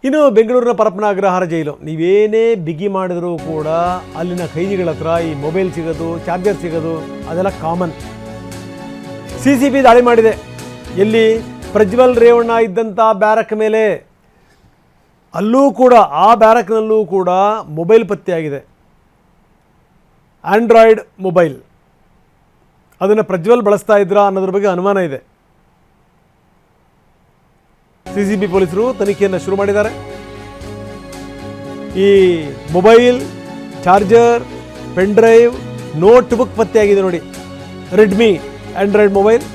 ಇನ್ನು ಬೆಂಗಳೂರಿನ ಪರಪ್ಪನ ಅಗ್ರಹಾರ ಜೈಲು, ನೀವೇನೇ ಬಿಗಿ ಮಾಡಿದರೂ ಕೂಡ ಅಲ್ಲಿನ ಖೈದಿಗಳ ಹತ್ರ ಈ ಮೊಬೈಲ್ ಸಿಗೋದು, ಚಾರ್ಜರ್ ಸಿಗೋದು ಅದೆಲ್ಲ ಕಾಮನ್. CCB ದಾಳಿ ಮಾಡಿದೆ. ಎಲ್ಲಿ? ಪ್ರಜ್ವಲ್ ರೇವಣ್ಣ ಇದ್ದಂಥ ಬ್ಯಾರಕ್ ಮೇಲೆ. ಅಲ್ಲೂ ಕೂಡ, ಆ ಬ್ಯಾರಕ್ನಲ್ಲೂ ಕೂಡ ಮೊಬೈಲ್ ಪತ್ತೆಯಾಗಿದೆ, ಆಂಡ್ರಾಯ್ಡ್ ಮೊಬೈಲ್. ಅದನ್ನು ಪ್ರಜ್ವಲ್ ಬಳಸ್ತಾ ಇದ್ರಾ ಅನ್ನೋದ್ರ ಬಗ್ಗೆ ಅನುಮಾನ ಇದೆ. CCB ಪೊಲೀಸರು ತನಿಖೆಯನ್ನು ಶುರು ಮಾಡಿದ್ದಾರೆ. ಈ mobile, charger, pen drive, notebook ಪತ್ತೆಯಾಗಿದೆ ನೋಡಿ. Redmi Android mobile,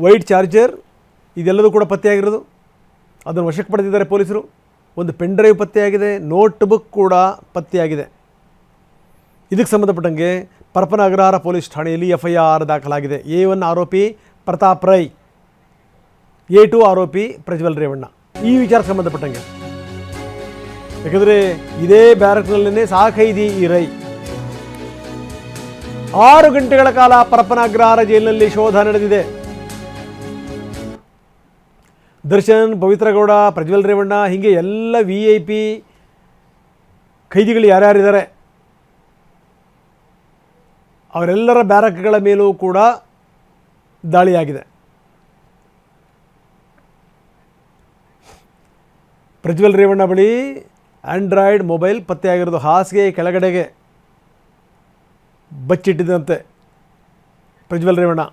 white charger, ಇದೆಲ್ಲದೂ ಕೂಡ ಪತ್ತೆಯಾಗಿರೋದು. ಅದನ್ನು ವಶಕ್ಕೆ ಪಡೆದಿದ್ದಾರೆ ಪೊಲೀಸರು. ಒಂದು ಪೆನ್ ಡ್ರೈವ್ ಪತ್ತೆಯಾಗಿದೆ, ನೋಟ್ಬುಕ್ ಕೂಡ ಪತ್ತೆಯಾಗಿದೆ. ಇದಕ್ಕೆ ಸಂಬಂಧಪಟ್ಟಂಗೆ ಪರಪ್ಪನ ಅಗ್ರಹಾರ ಪೊಲೀಸ್ ಠಾಣೆಯಲ್ಲಿ FIR ದಾಖಲಾಗಿದೆ. A1 ಆರೋಪಿ ಪ್ರತಾಪ್ ರೈ, A2 ಆರೋಪಿ ಪ್ರಜ್ವಲ್ ರೇವಣ್ಣ. ಈ ವಿಚಾರಕ್ಕೆ ಸಂಬಂಧಪಟ್ಟಂಗೆ, ಯಾಕಂದರೆ ಇದೇ ಬ್ಯಾರಕ್ನಲ್ಲೇ ಸಾಕೈದಿ ಈ ರೈ. 6 ಗಂಟೆಗಳ ಕಾಲ ಪರಪ್ಪನ ಅಗ್ರಹಾರ ಜೈಲಿನಲ್ಲಿ ಶೋಧ ನಡೆದಿದೆ. ದರ್ಶನ್, ಪವಿತ್ರಗೌಡ, ಪ್ರಜ್ವಲ್ ರೇವಣ್ಣ, ಹೀಗೆ ಎಲ್ಲ VIP ಖೈದಿಗಳು ಯಾರ್ಯಾರಿದ್ದಾರೆ ಅವರೆಲ್ಲರ ಬ್ಯಾರಕ್ಗಳ ಮೇಲೂ ಕೂಡ ದಾಳಿಯಾಗಿದೆ. ಪ್ರಜ್ವಲ್ ರೇವಣ್ಣ ಬಳಿ ಆಂಡ್ರಾಯ್ಡ್ ಮೊಬೈಲ್ ಪತ್ತೆಯಾಗಿರೋದು. ಹಾಸಿಗೆ ಕೆಳಗಡೆಗೆ ಬಚ್ಚಿಟ್ಟಿದ್ದಂತೆ ಪ್ರಜ್ವಲ್ ರೇವಣ್ಣ.